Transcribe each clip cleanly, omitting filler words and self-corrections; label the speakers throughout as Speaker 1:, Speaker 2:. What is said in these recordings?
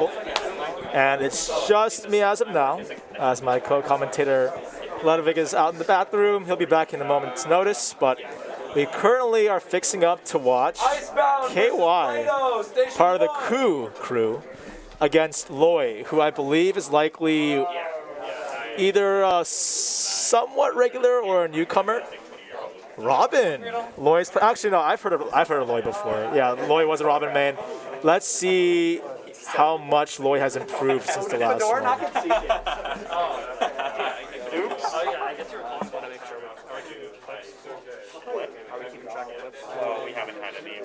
Speaker 1: table. And it's just me as of now, as my co-commentator Ludwig is out in the bathroom. He'll be back in a moment's notice, but we currently are fixing up to watch KY, part of the COUP crew, against Loy, who I believe is likely either a somewhat regular or a newcomer. Robin, Loy's actually no, I've heard of Loy before. Yeah, Loy was a Robin main. Let's see how much Loy has improved since the last one.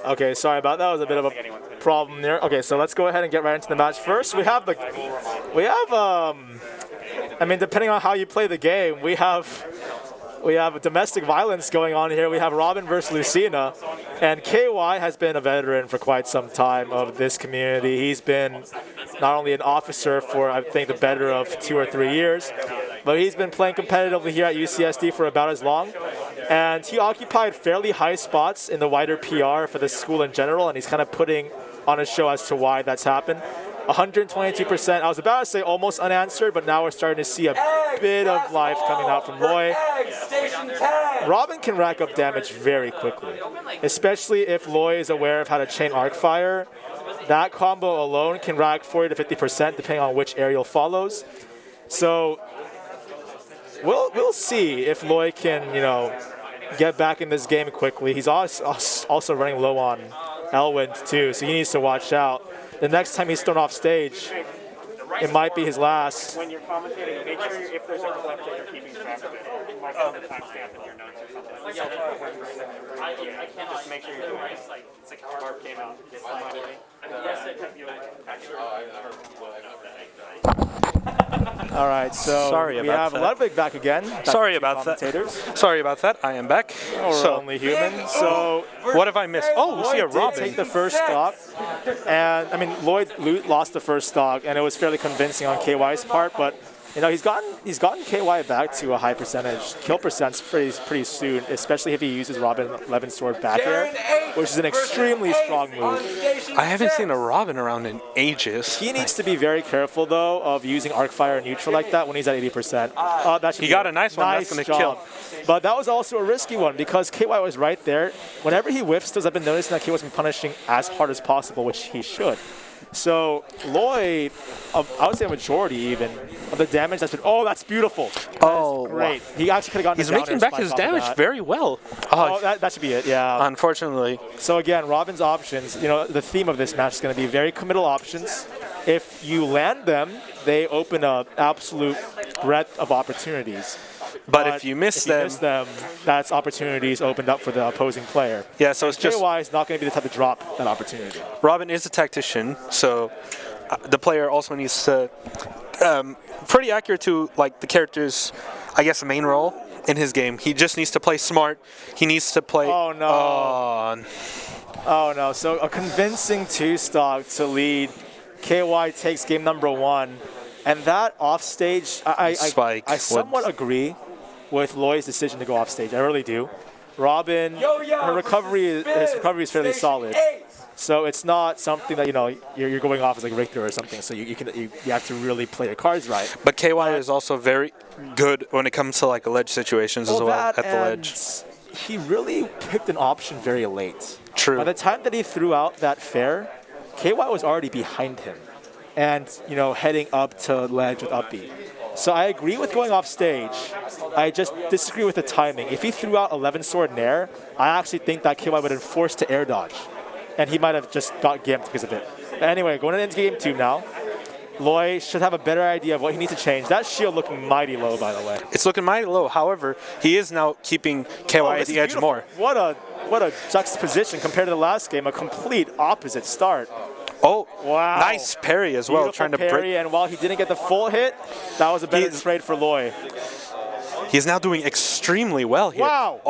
Speaker 1: Okay, sorry about that. That was a bit of a problem there. Okay, so let's go ahead and get right into the match. First, I mean, depending on how you play the game, we have domestic violence going on here. We have Robin versus Lucina, and KY has been a veteran for quite some time of this community. He's been not only an officer for, I think, the better of 2 or 3 years, but he's been playing competitively here at UCSD for about as long. And he occupied fairly high spots in the wider PR for the school in general, and he's kind of putting on a show as to why that's happened. 122%. I was about to say almost unanswered, but now we're starting to see a bit of life coming out from Loy. Robin can rack up damage very quickly, especially if Loy is aware of how to chain arc fire. That combo alone can rack 40 to 50% depending on which aerial follows. So we'll see if Loy can, get back in this game quickly. He's also running low on Elwind too, so he needs to watch out. The next time he's thrown off stage, it might be his last.
Speaker 2: When you're commentating, make sure if there's a clip that you're keeping track of it. Like the timestamp in your notes or something. Just make sure you're doing it. It's like Mark came out.
Speaker 1: All right, so we have Ludwig back again.
Speaker 3: Sorry about that. Sorry about that. I am back.
Speaker 1: We're only human. So
Speaker 3: what have I missed? Oh, Lucia Robin.
Speaker 1: Take the first stock, and I mean Lloyd lost the first stock, and it was fairly convincing on KY's part. But he's gotten KY back to a high percentage kill percent pretty soon, especially if he uses Robin 11 sword back air, which is an extremely strong move.
Speaker 3: I haven't seen a Robin around in ages.
Speaker 1: He needs to be very careful though of using arc fire neutral like that when he's at 80%.
Speaker 3: He got a nice one. That's going to kill.
Speaker 1: But that was also a risky one because KY was right there. Whenever he whiffs those, I've been noticing that KY was punishing as hard as possible, which he should. So Loy, I would say a majority even of the damage that's been. Oh, that's beautiful. That's great. Wow. He actually could have gotten.
Speaker 3: He's making back his damage very well.
Speaker 1: That should be it. Yeah.
Speaker 3: Unfortunately.
Speaker 1: So again, Robin's options. The theme of this match is going to be very committal options. If you land them, they open up absolute breadth of opportunities.
Speaker 3: But if you miss them,
Speaker 1: that's opportunities opened up for the opposing player.
Speaker 3: Yeah, so it's just
Speaker 1: KY is not going to be the type to drop that opportunity.
Speaker 3: Robin is a tactician, so the player also needs to pretty accurate to the character's, I guess, main role in his game. He just needs to play smart. He needs to play.
Speaker 1: Oh no! Oh no! So a convincing 2-stock to lead. KY takes game number 1, and that offstage. I somewhat agree with Loy's decision to go off stage. I really do. Robin, his recovery is fairly solid. So it's not something that you're going off as like Richter or something. So you have to really play your cards right.
Speaker 3: But KY is also very good when it comes to ledge situations as well at the ledge.
Speaker 1: He really picked an option very late.
Speaker 3: True.
Speaker 1: By the time that he threw out that fair, KY was already behind him, and heading up to ledge with up B. So I agree with going off stage. I just disagree with the timing. If he threw out 11 sword in air, I actually think that KY would have been forced to air dodge. And he might have just got gimped because of it. But anyway, going into game 2 now. Loy should have a better idea of what he needs to change. That shield looking mighty low, by the way.
Speaker 3: It's looking mighty low. However, he is now keeping KY at the edge more.
Speaker 1: What a juxtaposition compared to the last game. A complete opposite start.
Speaker 3: Oh, wow. Nice parry as well.
Speaker 1: Trying to parry, and while he didn't get the full hit, that was a better trade for Loy.
Speaker 3: He's now doing extremely well here.
Speaker 1: Wow.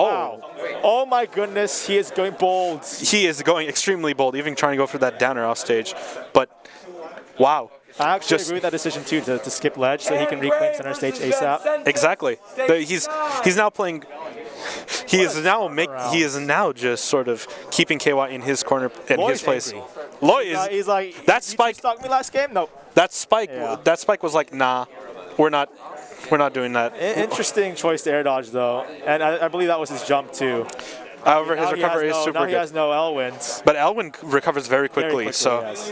Speaker 1: Oh my goodness, he is going bold.
Speaker 3: He is going extremely bold, even trying to go for that downer off stage. But, wow.
Speaker 1: I actually agree with that decision too, to skip ledge so he can reclaim center stage ASAP.
Speaker 3: Exactly. He's now playing He is now just sort of keeping KY in his corner in
Speaker 1: Loy's
Speaker 3: his place.
Speaker 1: angry.
Speaker 3: Loy is
Speaker 1: He's like,
Speaker 3: that
Speaker 1: you
Speaker 3: spike.
Speaker 1: stalked me last game? Nope.
Speaker 3: That spike.
Speaker 1: Yeah.
Speaker 3: That spike was like, nah, we're not doing that.
Speaker 1: Interesting choice to air dodge though, and I believe that was his jump too.
Speaker 3: However, his
Speaker 1: Now he
Speaker 3: recovery
Speaker 1: has
Speaker 3: is
Speaker 1: no-
Speaker 3: super
Speaker 1: now he
Speaker 3: good.
Speaker 1: has no Elwins.
Speaker 3: But Elwin recovers very quickly, so
Speaker 1: yes.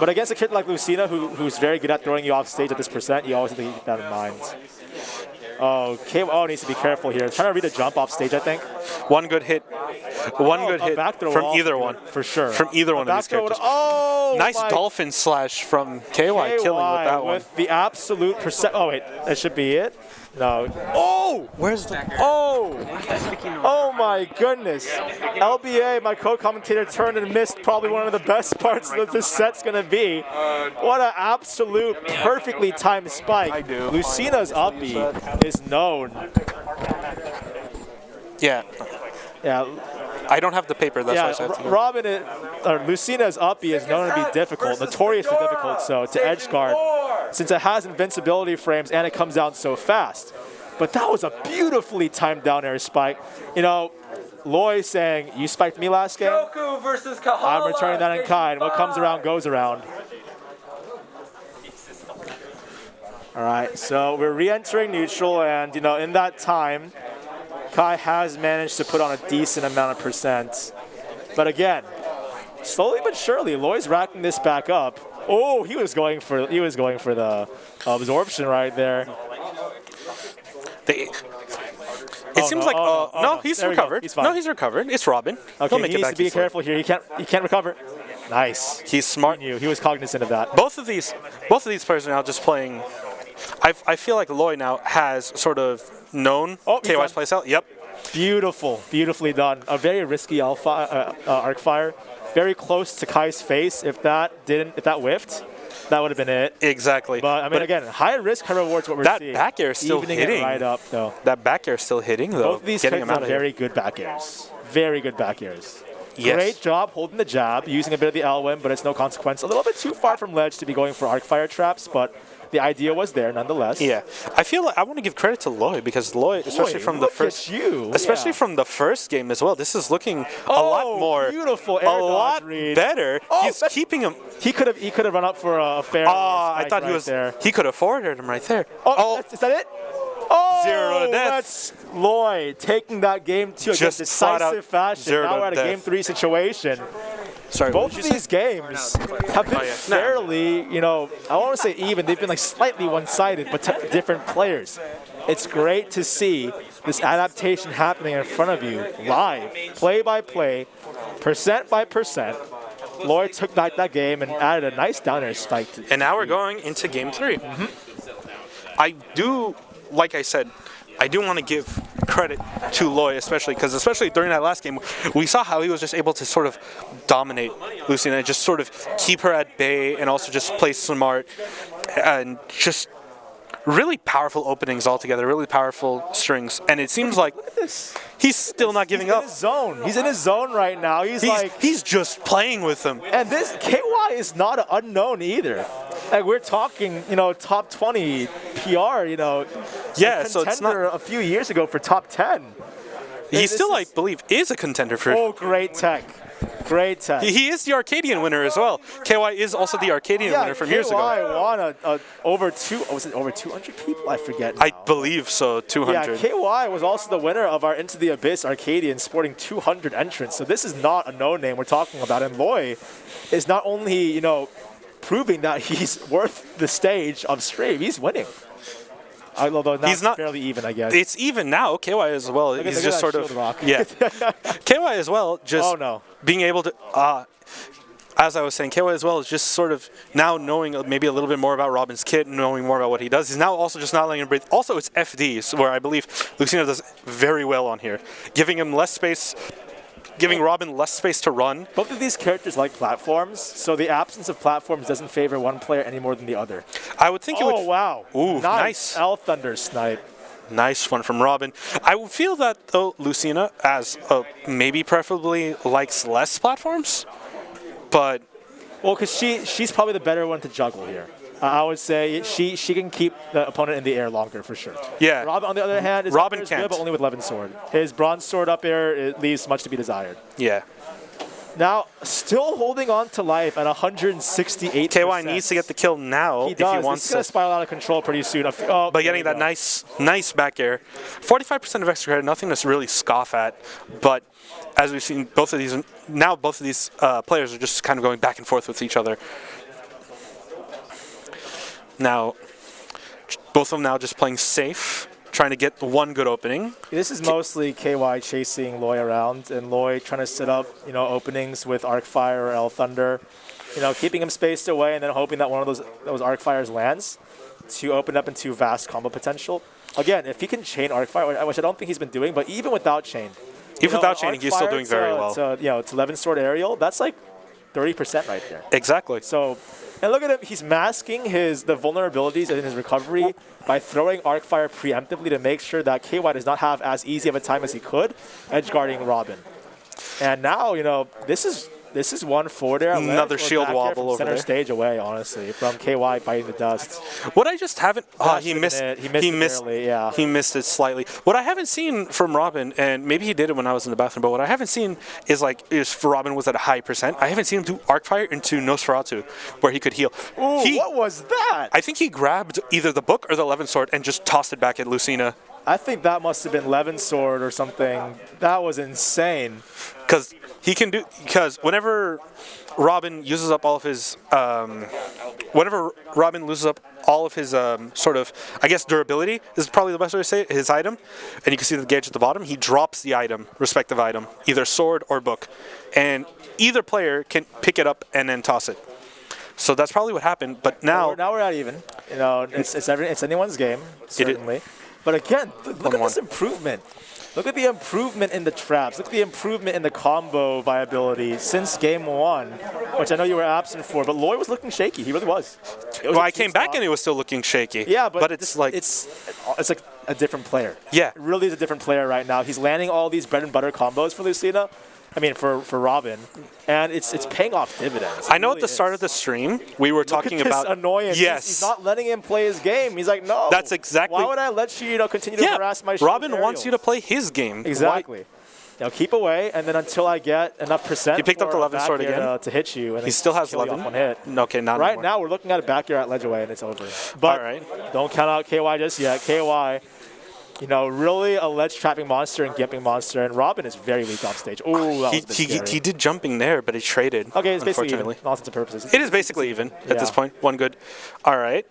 Speaker 1: But against a kid like Lucina, who's very good at throwing you off stage at this percent, you always have to keep that in mind. Oh, KO needs to be careful here. Trying to read a jump off stage, I think.
Speaker 3: one good hit
Speaker 1: A back throw
Speaker 3: from
Speaker 1: off
Speaker 3: either
Speaker 1: would-
Speaker 3: one.
Speaker 1: for sure.
Speaker 3: From either
Speaker 1: A
Speaker 3: one of
Speaker 1: back
Speaker 3: these
Speaker 1: throw would-
Speaker 3: characters.
Speaker 1: Oh,
Speaker 3: Nice
Speaker 1: my
Speaker 3: dolphin slash from KY, killing with that one.
Speaker 1: with the absolute percent. Oh wait, that should be it. No. Oh!
Speaker 3: Where's the?
Speaker 1: Oh my goodness. LBA, my co-commentator, turned and missed probably one of the best parts that this set's going to be. What an absolute perfectly timed spike. Lucina's up B is known.
Speaker 3: Yeah,
Speaker 1: Yeah,
Speaker 3: I don't have the paper. That's why I said to
Speaker 1: Robin, Lucina's up B is known to be difficult, notoriously difficult, so to edge guard, since it has invincibility frames and it comes down so fast. But that was a beautifully timed down air spike. You know, Loy saying, you spiked me last game? I'm returning that in kind. What comes around goes around. All right, so we're re-entering neutral, and you know, in that time, Kai has managed to put on a decent amount of percent. But again, slowly but surely, Loy's racking this back up. Oh, he was going for the absorption right there.
Speaker 3: It seems like no, he's
Speaker 1: There we go.
Speaker 3: recovered.
Speaker 1: He's fine.
Speaker 3: No, he's recovered. It's Robin.
Speaker 1: Okay,
Speaker 3: He'll make
Speaker 1: he
Speaker 3: it
Speaker 1: needs
Speaker 3: back
Speaker 1: to be
Speaker 3: easily.
Speaker 1: careful here. He can't recover. Nice.
Speaker 3: He's smart.
Speaker 1: He was cognizant of that.
Speaker 3: Both of these players are now just playing. I feel like Loy now has sort of known
Speaker 1: Oh, he's
Speaker 3: KY's
Speaker 1: done.
Speaker 3: playstyle. Yep.
Speaker 1: Beautiful, beautifully done. A very risky arc fire, very close to Kai's face. If that whiffed, that would have been it.
Speaker 3: Exactly.
Speaker 1: But I mean, again, high risk, high rewards. What we're
Speaker 3: that
Speaker 1: seeing.
Speaker 3: back air is still
Speaker 1: Evening
Speaker 3: hitting.
Speaker 1: It right up though.
Speaker 3: That back air is still hitting though.
Speaker 1: Both of these
Speaker 3: Getting him
Speaker 1: characters
Speaker 3: out
Speaker 1: are
Speaker 3: of here.
Speaker 1: very good back airs. Very good back airs.
Speaker 3: Yes.
Speaker 1: Great job holding the jab, using a bit of the L-win, but it's no consequence. A little bit too far from ledge to be going for arc fire traps, but the idea was there nonetheless.
Speaker 3: Yeah, I feel like I want to give credit to Loy because Loy, especially from the
Speaker 1: look
Speaker 3: first,
Speaker 1: at you.
Speaker 3: especially
Speaker 1: Yeah.
Speaker 3: from the first game as well. This is looking a lot more,
Speaker 1: beautiful air
Speaker 3: a
Speaker 1: dodge
Speaker 3: lot
Speaker 1: read.
Speaker 3: better.
Speaker 1: Oh,
Speaker 3: He's
Speaker 1: that's-
Speaker 3: keeping him.
Speaker 1: He could have run up for a fair.
Speaker 3: I thought he
Speaker 1: right
Speaker 3: was.
Speaker 1: there.
Speaker 3: He could have forwarded him right there.
Speaker 1: Is that it? Oh,
Speaker 3: 0 to death.
Speaker 1: That's Loy taking that game two against
Speaker 3: Just flat out
Speaker 1: decisive fashion.
Speaker 3: 0
Speaker 1: Now
Speaker 3: to
Speaker 1: we're at a
Speaker 3: death.
Speaker 1: game 3 situation.
Speaker 3: Sorry,
Speaker 1: Both of these games have been fairly, you know, I don't want to say even. They've been like slightly one-sided, but to different players. It's great to see this adaptation happening in front of you, live, play by play, percent by percent. Loy took back that game and added a nice down air spike.
Speaker 3: And now we're going into game 3. I do, like I said, I do want to give credit to Loy, especially during that last game, we saw how he was just able to sort of dominate Lucina and just sort of keep her at bay and also just play smart and just really powerful openings altogether, really powerful strings. And it seems like he's still not giving up.
Speaker 1: He's in his zone. He's in his zone right now.
Speaker 3: He's just playing with them.
Speaker 1: And this KY is not an unknown either. Like we're talking, you know, top 20 PR, you know.
Speaker 3: Yeah, so it's not.
Speaker 1: A few years ago for top 10.
Speaker 3: He still, I believe, is a contender for.
Speaker 1: Oh, great tech. Great tech.
Speaker 3: He is the Arcadian winner as well. KY is also the Arcadian winner from years ago.
Speaker 1: KY won over 200 people? I forget now.
Speaker 3: I believe so, 200.
Speaker 1: Yeah, KY was also the winner of our Into the Abyss Arcadian, sporting 200 entrants. So this is not a no-name we're talking about. And Loy is not only, you know, proving that he's worth the stage of stream, he's winning. Although now
Speaker 3: He's not
Speaker 1: fairly even, I guess.
Speaker 3: It's even now. KY as well.
Speaker 1: Look
Speaker 3: He's
Speaker 1: at
Speaker 3: just
Speaker 1: that
Speaker 3: sort of
Speaker 1: shield rock.
Speaker 3: yeah. KY as well. Just
Speaker 1: Oh, no.
Speaker 3: being able to. As I was saying, KY as well is just sort of now knowing maybe a little bit more about Robin's kit, knowing more about what he does. He's now also just not letting him breathe. Also, it's FDs where I believe Lucina does very well on here, giving him less space. Giving Robin less space to run.
Speaker 1: Both of these characters like platforms, so the absence of platforms doesn't favor one player any more than the other.
Speaker 3: I would think it would.
Speaker 1: Oh, wow.
Speaker 3: Ooh, nice.
Speaker 1: L Thunder snipe.
Speaker 3: Nice one from Robin. I would feel that, though, Lucina, as maybe preferably likes less platforms, but...
Speaker 1: Well, because she's probably the better one to juggle here. I would say she can keep the opponent in the air longer for sure.
Speaker 3: Yeah.
Speaker 1: Robin, on the other hand,
Speaker 3: Robin
Speaker 1: is
Speaker 3: can't.
Speaker 1: good, but only with Levin Sword. His bronze sword up air, it leaves much to be desired.
Speaker 3: Yeah.
Speaker 1: Now, still holding on to life at 168%.
Speaker 3: KY needs to get the kill now
Speaker 1: He
Speaker 3: if
Speaker 1: does.
Speaker 3: he wants
Speaker 1: This is going to spiral out of control pretty soon. Oh,
Speaker 3: But getting
Speaker 1: there
Speaker 3: that
Speaker 1: we go.
Speaker 3: nice back air. 45% of extra credit, nothing to really scoff at. But as we've seen, both of these players are just kind of going back and forth with each other. Now, both of them now just playing safe, trying to get one good opening.
Speaker 1: This is mostly KY chasing Loy around, and Loy trying to set up, openings with Arcfire or L Thunder, keeping him spaced away, and then hoping that one of those Arcfires lands to open up into vast combo potential. Again, if he can chain Arcfire, which I don't think he's been doing, but even without chain,
Speaker 3: Even without chaining, he's still doing very well.
Speaker 1: To Levin Sword Aerial, that's like 30% right there.
Speaker 3: Exactly.
Speaker 1: So, and look at him, he's masking the vulnerabilities in his recovery by throwing Arcfire preemptively to make sure that KY does not have as easy of a time as he could edge guarding Robin. And now, this is one forward air.
Speaker 3: Another shield wobble over
Speaker 1: center
Speaker 3: there.
Speaker 1: stage away, honestly, from KY biting the dust.
Speaker 3: What I just haven't... he missed
Speaker 1: it. He missed it barely, yeah.
Speaker 3: He missed it slightly. What I haven't seen from Robin, and maybe he did it when I was in the bathroom, but what I haven't seen is for Robin was at a high percent. I haven't seen him do Arcfire into Nosferatu, where he could heal.
Speaker 1: Ooh, what was that?
Speaker 3: I think he grabbed either the book or the Levin Sword and just tossed it back at Lucina.
Speaker 1: I think that must have been Levin's sword or something. That was insane.
Speaker 3: Because whenever Robin uses up all of his, sort of, I guess, durability is probably the best way to say it, his item, and you can see the gauge at the bottom, he drops the respective item, either sword or book, and either player can pick it up and then toss it. So that's probably what happened, but now
Speaker 1: we're at even. It's anyone's game, certainly. But again, look at this improvement. Look at the improvement in the traps. Look at the improvement in the combo viability since game one, which I know you were absent for. But Loy was looking shaky. He really was.
Speaker 3: I came back and he was still looking shaky.
Speaker 1: Yeah, but
Speaker 3: it's like
Speaker 1: a different player.
Speaker 3: Yeah,
Speaker 1: it really is a different player right now. He's landing all these bread and butter combos for Lucina. I mean, for Robin, and it's paying off dividends.
Speaker 3: I know at the start of the stream we were talking about
Speaker 1: annoyance.
Speaker 3: Yes,
Speaker 1: he's not letting him play his game. He's like, no.
Speaker 3: That's exactly.
Speaker 1: Why would I let you, continue to harass my?
Speaker 3: Robin wants you to play his game.
Speaker 1: Exactly. Now keep away, and then until I get enough percent.
Speaker 3: He picked up the Levin sword again
Speaker 1: to hit you. And
Speaker 3: he still has 11.
Speaker 1: One hit.
Speaker 3: Okay, not
Speaker 1: right
Speaker 3: anymore.
Speaker 1: now. We're looking at a back air at ledge away, and it's over. But
Speaker 3: all right.
Speaker 1: Don't count out KY just yet. KY. Really a ledge trapping monster and gimping monster, and Robin is very weak off stage. Ooh, that was a bit scary.
Speaker 3: He did jumping there, but he traded.
Speaker 1: Okay, it's basically
Speaker 3: unfortunately.
Speaker 1: even. Nonsense of purposes.
Speaker 3: It is basically even at this point. One good. All right.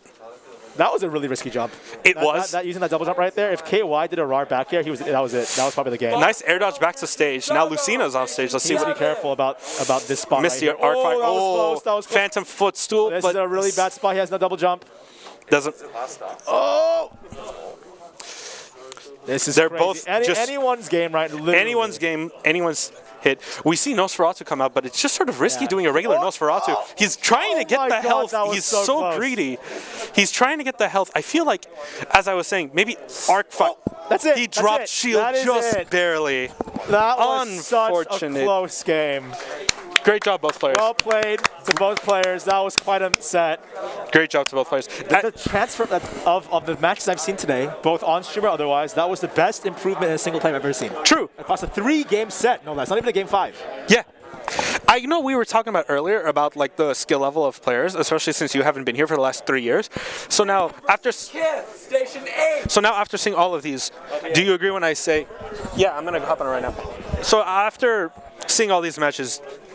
Speaker 1: That was a really risky jump.
Speaker 3: It was.
Speaker 1: Using that double jump right there. If KY did a RAR back air, that was it. That was probably the game.
Speaker 3: Nice air dodge back to stage. Now Lucina's off stage. Let's see
Speaker 1: Needs
Speaker 3: what.
Speaker 1: to be careful about this spot.
Speaker 3: Missed
Speaker 1: right
Speaker 3: the arc fire.
Speaker 1: that was close. That was close.
Speaker 3: Phantom footstool.
Speaker 1: This
Speaker 3: but
Speaker 1: is a really bad spot. He has no double jump.
Speaker 3: Doesn't.
Speaker 1: Oh. This is
Speaker 3: They're
Speaker 1: crazy.
Speaker 3: both just
Speaker 1: anyone's game, right? Literally.
Speaker 3: Anyone's game. Anyone's hit. We see Nosferatu come out, but it's just sort of risky doing a regular Nosferatu. He's trying to get the health. He's so greedy. He's trying to get the health. I feel like, as I was saying, maybe arc fire.
Speaker 1: That's it.
Speaker 3: He dropped shield just barely.
Speaker 1: That was
Speaker 3: unfortunate.
Speaker 1: Such a close game.
Speaker 3: Great job, both players.
Speaker 1: Well played to both players. That was quite a set.
Speaker 3: Great job to both players.
Speaker 1: The transfer of the matches I've seen today, both on stream or otherwise, that was the best improvement in a single play I've ever seen.
Speaker 3: True.
Speaker 1: Across a 3-game set. No, that's not even a game 5.
Speaker 3: Yeah. I know we were talking about earlier about the skill level of players, especially since you haven't been here for the last 3 years. So now after
Speaker 4: Station 8.
Speaker 3: So now after seeing all of these, do you agree when I say, yeah, I'm gonna hop on it right now. So after seeing all these matches,